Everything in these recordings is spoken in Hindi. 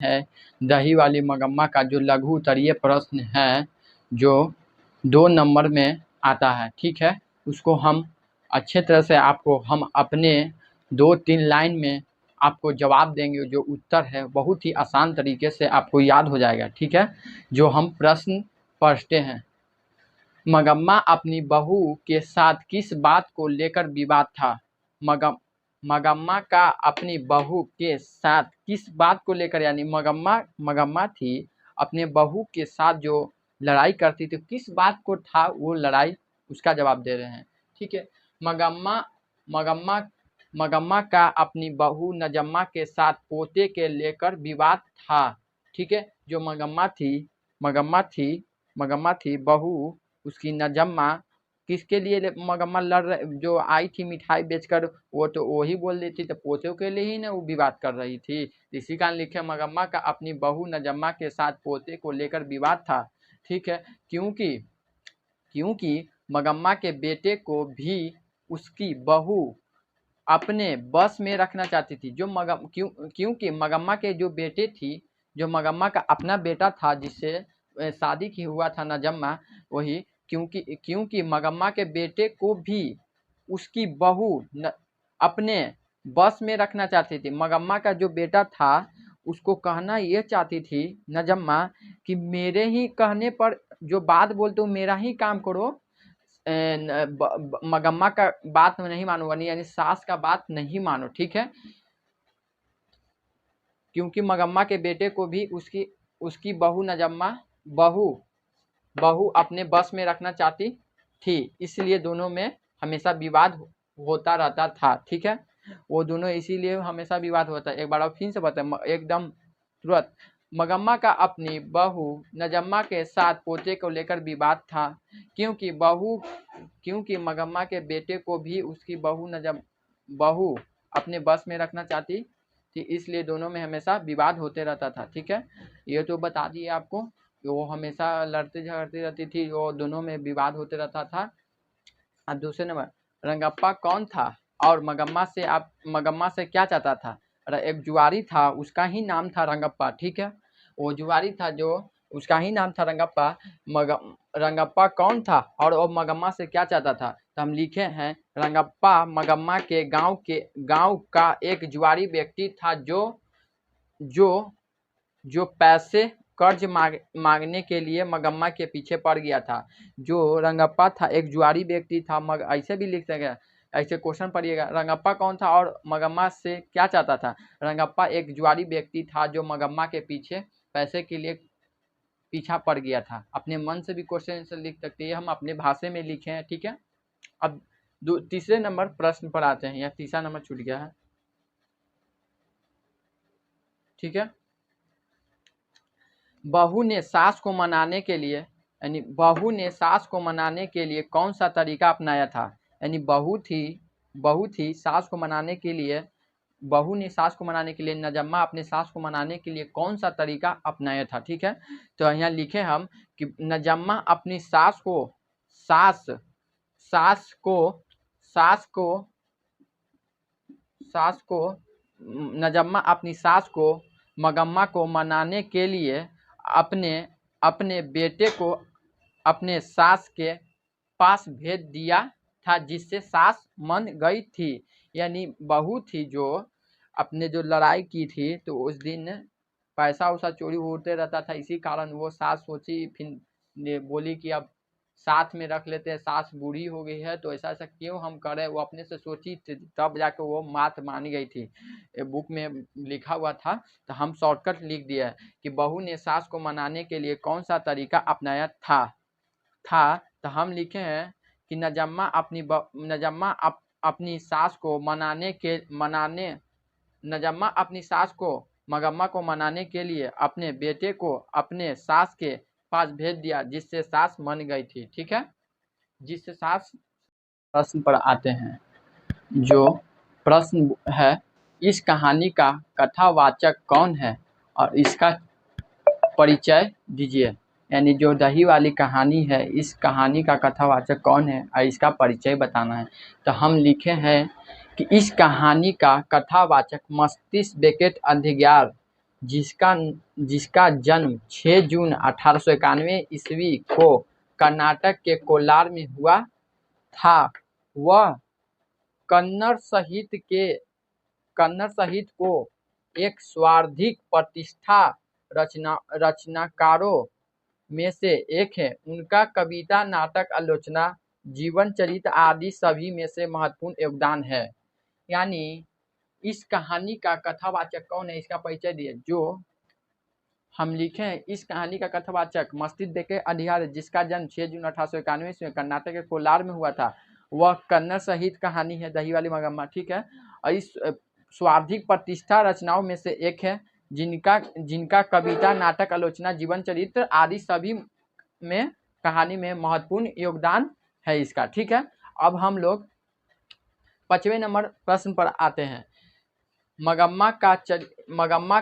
है दही वाली मगम्मा का जो लघु उत्तरीय प्रश्न है जो 2 नंबर में आता है, ठीक है। उसको हम अच्छे तरह से आपको हम अपने 2-3 लाइन में आपको जवाब देंगे। जो उत्तर है बहुत ही आसान तरीके से आपको याद हो जाएगा, ठीक है। जो हम प्रश्न पढ़ते हैं, मगम्मा अपनी बहू के साथ किस बात को लेकर विवाद था। मगम्मा का अपनी बहू के साथ किस बात को लेकर, यानी मगम्मा थी अपने बहू के साथ जो लड़ाई करती थी, किस बात को था वो लड़ाई, उसका जवाब दे रहे हैं, ठीक है। मगम्मा का अपनी बहू नजम्मा के साथ पोते के लेकर विवाद था, ठीक है। जो मगम्मा थी बहू उसकी नजम्मा, किसके लिए मगम्मा लड़ रहे, जो आई थी मिठाई बेचकर, वो तो वही बोल रही थी, तो पोते के लिए ही ना वो विवाद कर रही थी। इसी कारण लिखे मगम्मा का अपनी बहू नजम्मा के साथ पोते को लेकर विवाद था, ठीक है। क्योंकि मगम्मा के बेटे को भी उसकी बहू अपने बस में रखना चाहती थी। क्योंकि मगम्मा के जो बेटे थी, जो मगम्मा का अपना बेटा था जिससे शादी की हुआ था नजम्मा, वही क्योंकि मगम्मा के बेटे को भी उसकी बहू अपने बस में रखना चाहती थी। मगम्मा का जो बेटा था उसको कहना ये चाहती थी नजम्मा कि मेरे ही कहने पर जो बात बोलते हो मेरा ही काम करो, मगम्मा का बात नहीं मानो, यानी सास का बात नहीं मानो, ठीक है। क्योंकि मगम्मा के बेटे को भी उसकी बहू नजम्मा बहू अपने बस में रखना चाहती थी, इसलिए दोनों में हमेशा विवाद होता रहता था, ठीक है। वो दोनों इसीलिए हमेशा विवाद होता है। एक बार और फिर से बताए एकदम तुरंत, मगम्मा का अपनी बहू नजम्मा के साथ पोते को लेकर विवाद था, क्योंकि मगम्मा के बेटे को भी उसकी बहू अपने बस में रखना चाहती थी, इसलिए दोनों में हमेशा विवाद होते रहता था, ठीक है। ये तो बता दिए आपको, वो हमेशा लड़ती झगड़ती रहती थी, वो दोनों में विवाद होते रहता था। अब दूसरे नंबर, रंगप्पा कौन था और मगम्मा से क्या चाहता था। एक जुआरी था, उसका ही नाम था रंगप्पा, ठीक है। वो जुआरी था जो उसका ही नाम था रंगप्पा। रंगप्पा कौन था और वो मगम्मा से क्या चाहता था, तो हम लिखे हैं रंगप्पा मगम्मा के गांव का एक जुआरी व्यक्ति था जो पैसे कर्ज मांगने के लिए मगम्मा के पीछे पड़ गया था। जो रंगप्पा था एक जुआरी व्यक्ति था, ऐसे भी लिख सकेगा, ऐसे क्वेश्चन पढ़िएगा, रंगप्पा कौन था और मगम्मा से क्या चाहता था। रंगप्पा एक जुआरी व्यक्ति था जो मगम्मा के पीछे पैसे के लिए पीछा पड़ गया था। अपने मन से भी क्वेश्चन से लिख सकते हैं, हम अपने भाषा में लिखे हैं, ठीक है। अब तीसरे नंबर प्रश्न पर आते हैं, या तीसरा नंबर छूट गया है, ठीक है। बहू ने सास को मनाने के लिए कौन सा तरीका अपनाया था। यानी बहू थी सास को मनाने के लिए, बहू ने सास को मनाने के लिए, नजम्मा अपने सास को मनाने के लिए कौन सा तरीका अपनाया था, ठीक है। तो यहाँ लिखे हम कि नजम्मा अपनी सास को नजम्मा अपनी सास को मगम्मा को मनाने के लिए अपने बेटे को अपने सास के पास भेज दिया था, जिससे सास मन गई थी। यानी बहू थी जो अपने जो लड़ाई की थी, तो उस दिन पैसा उसा चोरी होते रहता था, इसी कारण वो सास सोची, फिर बोली कि अब साथ में रख लेते हैं, सास बूढ़ी हो गई है तो ऐसा क्यों हम करें। वो अपने से सोची तब जाकर वो बात मान गई थी, बुक में लिखा हुआ था, तो हम शॉर्टकट लिख दिया है कि बहू ने सास को मनाने के लिए कौन सा तरीका अपनाया था। तो हम लिखे हैं कि नजम्मा अपनी सास को नजम्मा अपनी सास को मगम्मा को मनाने के लिए अपने बेटे को अपने सास के पास भेज दिया, जिससे सास मन गई थी, ठीक है। जिससे सास, प्रश्न पर आते हैं। जो प्रश्न है, इस कहानी का कथावाचक कौन है और इसका परिचय दीजिए। यानी जो दही वाली कहानी है, इस कहानी का कथावाचक कौन है और इसका परिचय बताना है। तो हम लिखे हैं कि इस कहानी का कथावाचक मस्तिष्क बेकेट अधिग्यार जिसका जिसका जन्म 6 जून 1891 ईस्वी को कर्नाटक के कोलार में हुआ था। वह कन्नड़ साहित्य को एक सर्वाधिक प्रतिष्ठित रचनाकारों में से एक है। उनका कविता, नाटक, आलोचना, जीवन चरित्र आदि सभी में से महत्वपूर्ण योगदान है। यानी इस कहानी का कथावाचक कौन है, इसका परिचय दिए। जो हम लिखे हैं, इस कहानी का कथावाचक मस्जिद के अधिकार, जिसका जन्म 6 जून 1891 में कर्नाटक के कोलार में हुआ था। वह कन्नड़ साहित्य कहानी है, दही वाली मगम्मा, ठीक है। और इस सर्वाधिक प्रतिष्ठा रचनाओं में से एक है, जिनका कविता, नाटक, आलोचना, जीवन चरित्र आदि सभी में कहानी में महत्वपूर्ण योगदान है इसका, ठीक है। अब हम लोग 5वें नंबर प्रश्न पर आते हैं। मगम्मा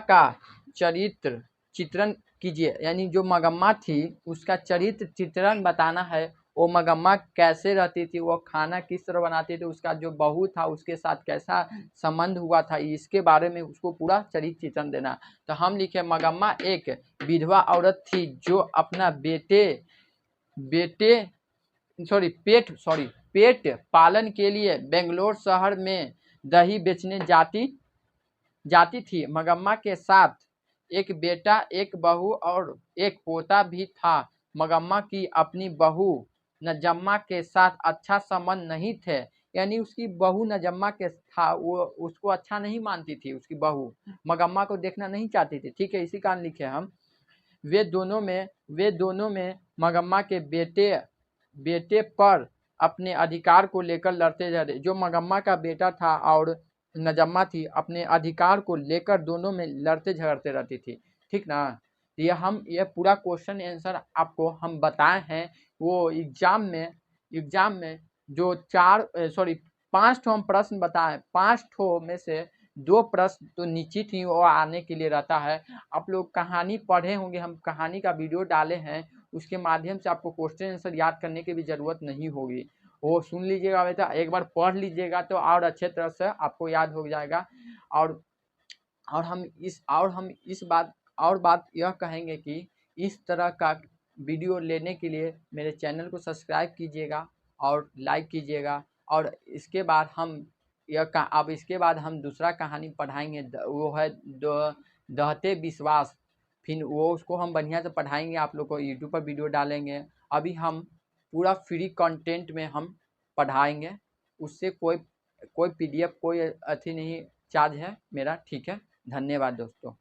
का चरित्र चित्रण कीजिए। यानी जो मगम्मा थी उसका चरित्र चित्रण बताना है। वो मगम्मा कैसे रहती थी, वो खाना किस तरह बनाती थी, उसका जो बहू था उसके साथ कैसा संबंध हुआ था, इसके बारे में उसको पूरा चरित्र चित्रण देना। तो हम लिखे, मगम्मा एक विधवा औरत थी जो अपना पेट पालन के लिए बेंगलोर शहर में दही बेचने जाती थी। मगम्मा के साथ एक बेटा, एक बहू और एक पोता भी था। मगम्मा की अपनी बहू नजम्मा के साथ अच्छा संबंध नहीं थे। यानी उसकी बहू नजम्मा के था, वो उसको अच्छा नहीं मानती थी। उसकी बहू मगम्मा को देखना नहीं चाहती थी, ठीक है। इसी कारण लिखे हम, वे दोनों में मगम्मा के बेटे पर अपने अधिकार को लेकर लड़ते रहे। जो मगम्मा का बेटा था और नजम्मा थी, अपने अधिकार को लेकर दोनों में लड़ते झगड़ते रहती थी, ठीक ना। ये पूरा क्वेश्चन आंसर आपको हम बताए हैं। वो एग्जाम में जो 5 ठो हम प्रश्न बताए, 5 ठो में से 2 प्रश्न तो निश्चित ही वो आने के लिए रहता है। आप लोग कहानी पढ़े होंगे, हम कहानी का वीडियो डाले हैं, उसके माध्यम से आपको क्वेश्चन आंसर याद करने की भी जरूरत नहीं होगी। वो सुन लीजिएगा बेटा, एक बार पढ़ लीजिएगा तो और अच्छे तरह से आपको याद हो जाएगा। और हम इस बात यह कहेंगे कि इस तरह का वीडियो लेने के लिए मेरे चैनल को सब्सक्राइब कीजिएगा और लाइक कीजिएगा। और इसके बाद हम दूसरा कहानी पढ़ाएंगे, वो है दहते विश्वास। फिर वो उसको हम बढ़िया से पढ़ाएंगे, आप लोग को यूट्यूब पर वीडियो डालेंगे। अभी हम पूरा फ्री कंटेंट में हम पढ़ाएंगे, उससे कोई PDF कोई अथी नहीं चार्ज है मेरा, ठीक है। धन्यवाद दोस्तों।